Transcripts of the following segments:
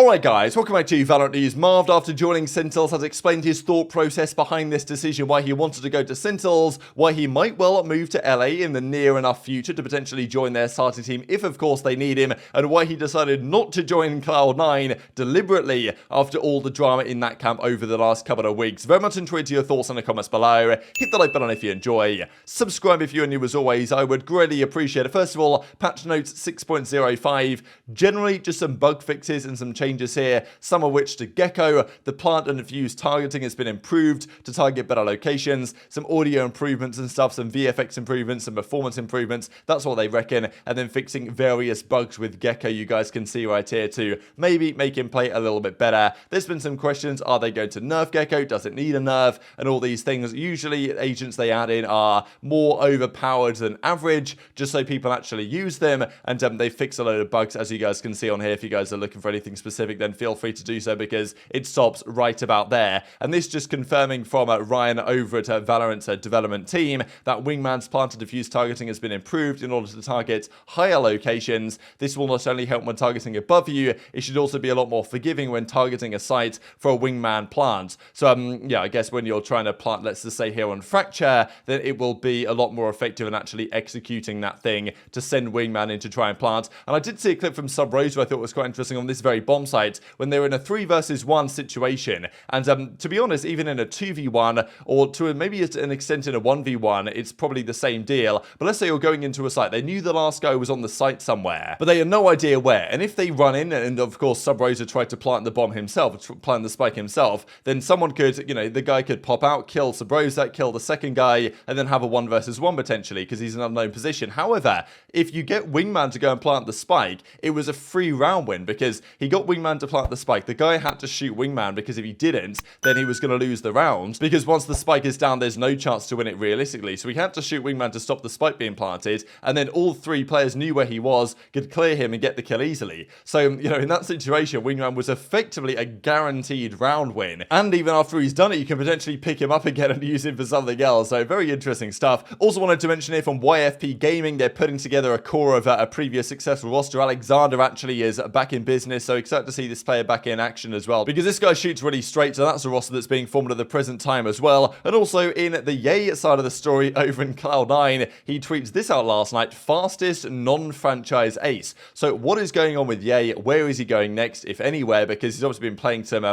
Alright guys, welcome back to VALORANT News. Marved, after joining Sentinels, has explained his thought process behind this decision, why he wanted to go to Sentinels, why he might well move to LA in the near enough future to potentially join their starting team if of course they need him, and why he decided not to join Cloud9 deliberately after all the drama in that camp over the last couple of weeks. Very much enjoyed your thoughts in the comments below. Hit the like button if you enjoy. Subscribe if you're new as always, I would greatly appreciate it. First of all, patch notes 6.05, generally just some bug fixes and some changes here, some of which to Gekko. The plant and fuse targeting has been improved to target better locations, some audio improvements and stuff, some VFX improvements, some performance improvements, that's what they reckon, and then fixing various bugs with Gekko you guys can see right here to maybe make him play a little bit better. There's been some questions, are they going to nerf Gekko, does it need a nerf, and all these things. Usually agents they add in are more overpowered than average, just so people actually use them, and they fix a load of bugs as you guys can see on here. If you guys are looking for anything specific, then feel free to do so because it stops right about there. And this just confirming from Ryan over at Valorant's development team that Wingman's planted diffuse targeting has been improved in order to target higher locations. This will not only help when targeting above you, it should also be a lot more forgiving when targeting a site for a Wingman plant. So yeah, I guess when you're trying to plant, let's just say here on Fracture, then it will be a lot more effective in actually executing that thing to send Wingman in to try and plant. And I did see a clip from Subrose who I thought was quite interesting on this very bomb site when they were in a 3 versus 1 situation, and to be honest, even in a 2v1 or to maybe an extent in a 1v1, it's probably the same deal. But let's say you're going into a site, they knew the last guy was on the site somewhere, but they had no idea where, and if they run in and of course Subrosa tried to plant the bomb himself, plant the spike himself, then someone could, the guy could pop out, kill Subrosa, kill the second guy, and then have a 1 versus 1 potentially because he's in an unknown position. However, if you get Wingman to go and plant the spike, it was a free round win because he got Wingman to plant the spike. The guy had to shoot Wingman because if he didn't, then he was going to lose the round, because once the spike is down, there's no chance to win it realistically. So he had to shoot Wingman to stop the spike being planted, and then all 3 players knew where he was, could clear him and get the kill easily. So, in that situation, Wingman was effectively a guaranteed round win. And even after he's done it, you can potentially pick him up again and use him for something else. So very interesting stuff. Also wanted to mention here from YFP Gaming, they're putting together a core of a previous successful roster. Alexander actually is back in business, so excited to see this player back in action as well, because this guy shoots really straight, so that's a roster that's being formed at the present time as well. And also in the Ye side of the story over in Cloud9, he tweets this out last night: fastest non-franchise ace. So what is going on with Ye? Where is he going next, if anywhere? Because he's obviously been playing some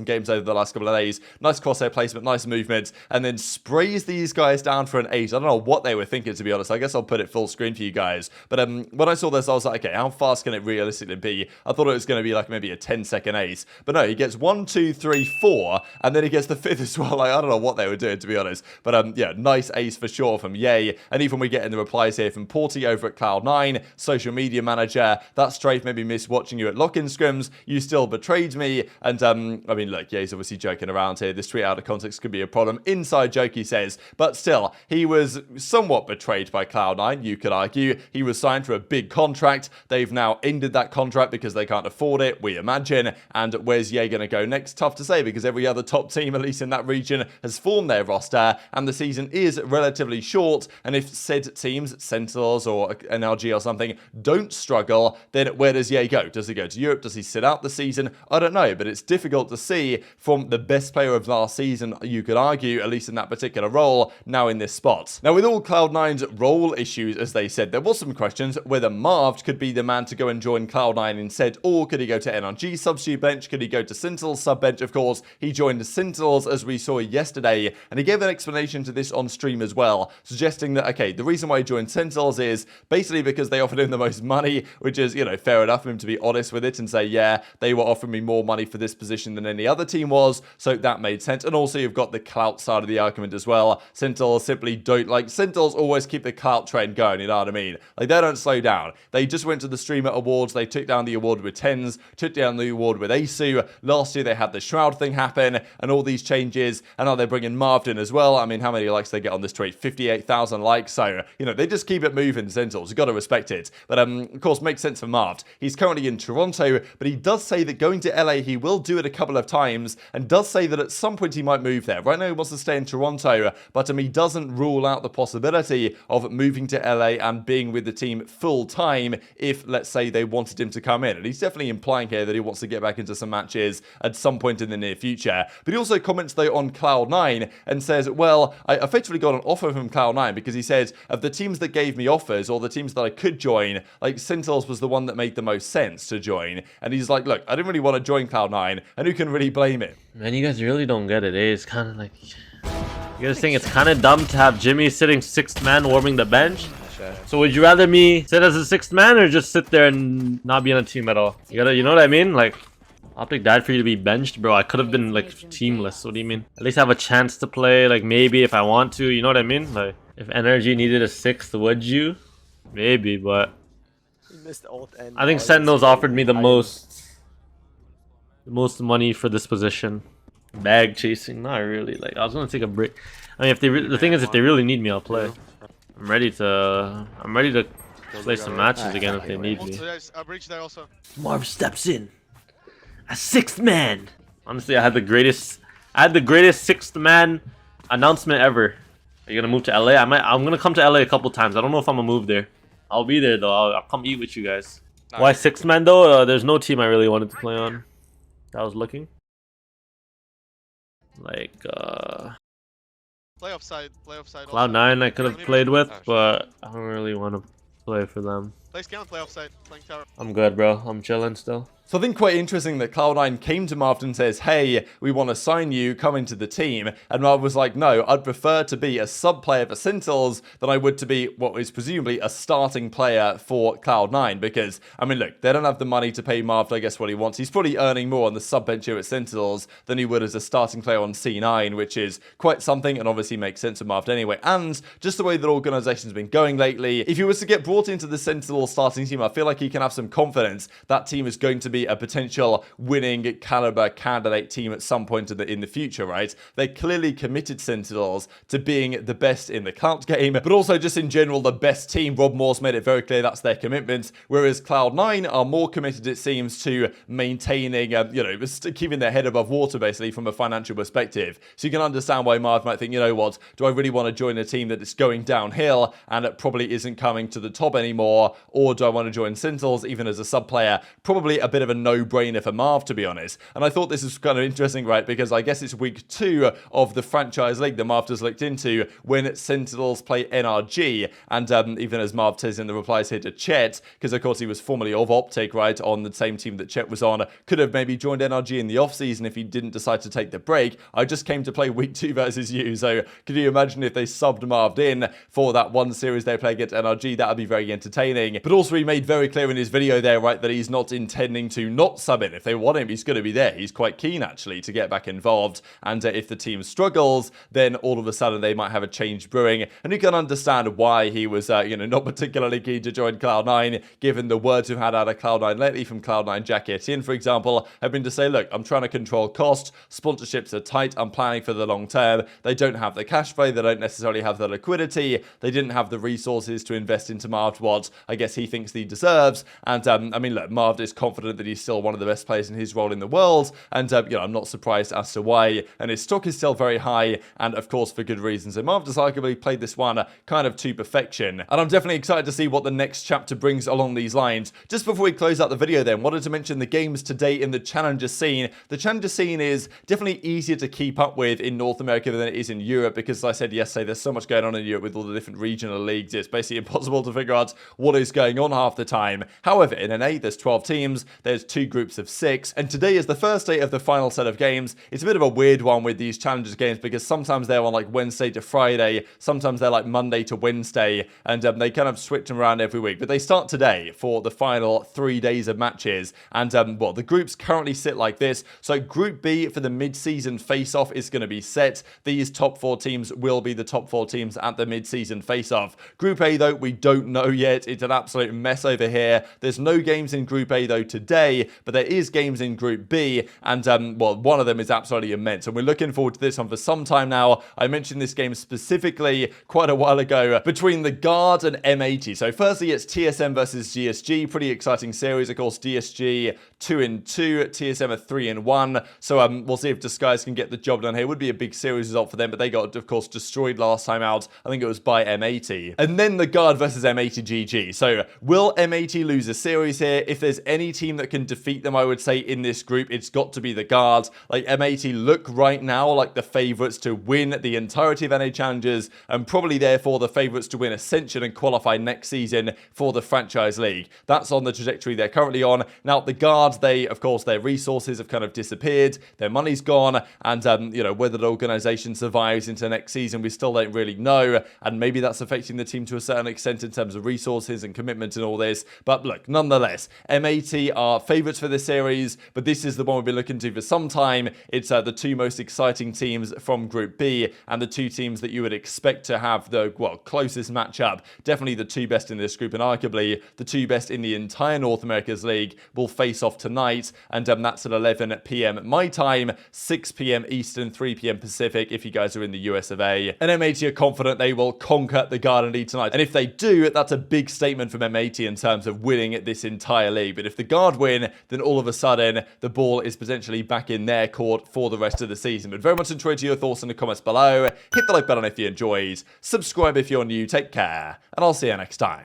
games over the last couple of days. Nice crosshair placement, nice movement, and then sprays these guys down for an ace. I don't know what they were thinking, to be honest. I guess I'll put it full screen for you guys. But when I saw this, I was like, okay, how fast can it realistically be? I thought it was going to be like maybe a 10-second ace. But no, he gets 1, 2, 3, 4, and then he gets the 5th as well. Like, I don't know what they were doing, to be honest. But yeah, nice ace for sure from Ye. And even we get in the replies here from Porty over at Cloud9, social media manager. That strafe made me miss watching you at lock-in scrims. You still betrayed me. And I mean, look, Ye's obviously joking around here. This tweet out of context could be a problem. Inside joke, he says. But still, he was somewhat betrayed by Cloud9, you could argue. He was signed for a big contract. They've now ended that contract because they can't afford it, we imagine. And where's Ye going to go next? Tough to say, because every other top team, at least in that region, has formed their roster, and the season is relatively short. And if said teams, Sentinels or NRG or something, don't struggle, then where does Ye go? Does he go to Europe? Does he sit out the season? I don't know, but it's difficult to see from the best player of last season, you could argue, at least in that particular role, now in this spot. Now, with all Cloud9's role issues, as they said, there was some questions whether Marved could be the man to go and join Cloud9 instead, or could he go to NRG substitute bench? Could he go to Sentinels sub bench? Of course, he joined Sentinels, as we saw yesterday, and he gave an explanation to this on stream as well, suggesting that, okay, the reason why he joined Sentinels is basically because they offered him the most money, which is, fair enough for him to be honest with it and say, yeah, they were offering me more money for this position than any other team was, so that made sense. And also, you've got the clout side of the argument as well. Sentinels simply don't, Sentinels always keep the clout train going, you know what I mean? Like, they don't slow down. They just went to the Streamer Awards, they took down the award with TenZ, took down the award with Asu. Last year, they had the Shroud thing happen, and all these changes, and now they're bringing Marved in as well. I mean, how many likes they get on this tweet? 58,000 likes, so, they just keep it moving, Sentinels. You've got to respect it. But, of course, makes sense for Marved. He's currently in Toronto, but he does say that going to LA, he will do it a couple of times, and does say that at some point he might move there. Right now, he wants to stay in Toronto, but he doesn't rule out the possibility of moving to LA and being with the team full time if, let's say, they wanted him to come in. And he's definitely implying here here that he wants to get back into some matches at some point in the near future. But he also comments though on Cloud9 and says, well, I effectively got an offer from Cloud9 because he says of the teams that gave me offers or the teams that I could join, like Sentinels was the one that made the most sense to join. And he's like, look, I didn't really want to join Cloud9, and who can really blame him? Man, you guys really don't get it, eh? It's kind of like, you guys think it's kind of dumb to have Jimmy sitting 6th man warming the bench? So would you rather me sit as a 6th man or just sit there and not be on a team at all? You know what I mean? Like, OpTic died for you to be benched, bro. I could have been like teamless. What do you mean? At least have a chance to play. Like maybe if I want to, you know what I mean? Like if NRG needed a 6th, would you? Maybe, but I think Sentinels offered me the most money for this position. Bag chasing, not really. Like I was gonna take a break. I mean, if they the thing is, if they really need me, I'll play. I'm ready to play some matches again if they need me. Marv steps in, a 6th man. Honestly, I had the greatest 6th man announcement ever. Are you gonna move to LA? I'm gonna come to LA a couple times. I don't know if I'm gonna move there. I'll be there though. I'll come eat with you guys. Why 6th man though? There's no team I really wanted to play on. I was looking. Like Playoff side. Cloud9 I could have played with, but I don't really want to play for them. Play scout playoff side, playing tower. I'm good, bro. I'm chilling still. So I think quite interesting that Cloud9 came to Marved and says, hey, we want to sign you, come into the team. And Marved was like, no, I'd prefer to be a sub player for Sentinels than I would to be what is presumably a starting player for Cloud9. Because, I mean, look, they don't have the money to pay Marved, I guess, what he wants. He's probably earning more on the sub bench here at Sentinels than he would as a starting player on C9, which is quite something and obviously makes sense of Marved anyway. And just the way that organization's been going lately, if he was to get brought into the Sentinels starting team, I feel like he can have some confidence that team is going to be a potential winning caliber candidate team at some point in the future, right? They clearly committed Sentinels to being the best in the Cloud game, but also just in general the best team. Rob Moore's made it very clear that's their commitment, whereas Cloud9 are more committed, it seems, to maintaining, keeping their head above water, basically, from a financial perspective. So you can understand why Marv might think, you know what, do I really want to join a team that is going downhill and it probably isn't coming to the top anymore, or do I want to join Sentinels even as a sub player? Probably a bit of a no-brainer for Marv, to be honest. And I thought this was kind of interesting, right, because I guess it's week 2 of the franchise league that Marv has looked into when Sentinels play NRG, and even as Marv says in the replies here to Chet, because of course he was formerly of OpTic, right, on the same team that Chet was on, could have maybe joined NRG in the off-season if he didn't decide to take the break. I just came to play week 2 versus you, so could you imagine if they subbed Marv in for that one series they play against NRG? That would be very entertaining. But also he made very clear in his video there, right, that he's not intending to not sub in. If they want him, he's going to be there. He's quite keen, actually, to get back involved. And if the team struggles, then all of a sudden they might have a change brewing. And you can understand why he was, not particularly keen to join Cloud9, given the words we've had out of Cloud9 lately from Cloud9 Jack Etienne, for example, have been to say, look, I'm trying to control cost. Sponsorships are tight. I'm planning for the long term. They don't have the cash flow. They don't necessarily have the liquidity. They didn't have the resources to invest into Marved what I guess he thinks he deserves. And I mean, look, Marved is confident that he's still one of the best players in his role in the world, and I'm not surprised as to why. And his stock is still very high, and of course for good reasons. So Marved has arguably played this one kind of to perfection, and I'm definitely excited to see what the next chapter brings along these lines. Just before we close out the video then, wanted to mention the games today in the challenger scene. The challenger scene is definitely easier to keep up with in North America than it is in Europe, because as I said yesterday, there's so much going on in Europe with all the different regional leagues. It's basically impossible to figure out what is going on half the time. However, in NA, there's 12 teams, there's 2 groups of 6, and today is the first day of the final set of games. It's a bit of a weird one with these challengers games, because sometimes they're on like Wednesday to Friday, sometimes they're like Monday to Wednesday, and they kind of switch them around every week. But they start today for the final 3 days of matches, and the groups currently sit like this. So Group B for the mid-season face-off is going to be set. These top 4 teams will be the top 4 teams at the mid-season face-off. Group A, though, we don't know yet. It's an absolute mess over here. There's no games in Group A, though, today, but there is games in Group B, and one of them is absolutely immense, and we're looking forward to this one for some time now. I mentioned this game specifically quite a while ago between the Guard and M80. So firstly, it's TSM versus GSG. Pretty exciting series. Of course, DSG 2-2, TSM are 3-1. So we'll see if Disguise can get the job done here. It would be a big series result for them, but they got, of course, destroyed last time out. I think it was by M80. And then the Guard versus M80 GG. So will M80 lose a series here? If there's any team that that can defeat them, I would say, in this group, it's got to be the Guards. Like, M80 look right now like the favourites to win the entirety of NA Challengers, and probably therefore the favourites to win Ascension and qualify next season for the Franchise League. That's on the trajectory they're currently on. Now, the Guards, of course, their resources have kind of disappeared, their money's gone, and, you know, whether the organisation survives into next season, we still don't really know, and maybe that's affecting the team to a certain extent in terms of resources and commitment and all this. But look, nonetheless, M80 are favourites for this series, but this is the one we've been looking to for some time. It's the two most exciting teams from Group B, and the two teams that you would expect to have the, well, closest matchup. Definitely the two best in this group, and arguably the two best in the entire North America's League will face off tonight, and that's at 11 p.m. my time, 6 p.m. Eastern, 3 p.m. Pacific if you guys are in the US of A. And M80 are confident they will conquer the Garden League tonight, and if they do, that's a big statement from M80 in terms of winning this entire league. But if the Guard win, then all of a sudden the ball is potentially back in their court for the rest of the season. But very much enjoyed your thoughts in the comments below. Hit the like button if you enjoyed, subscribe if you're new, take care, and I'll see you next time.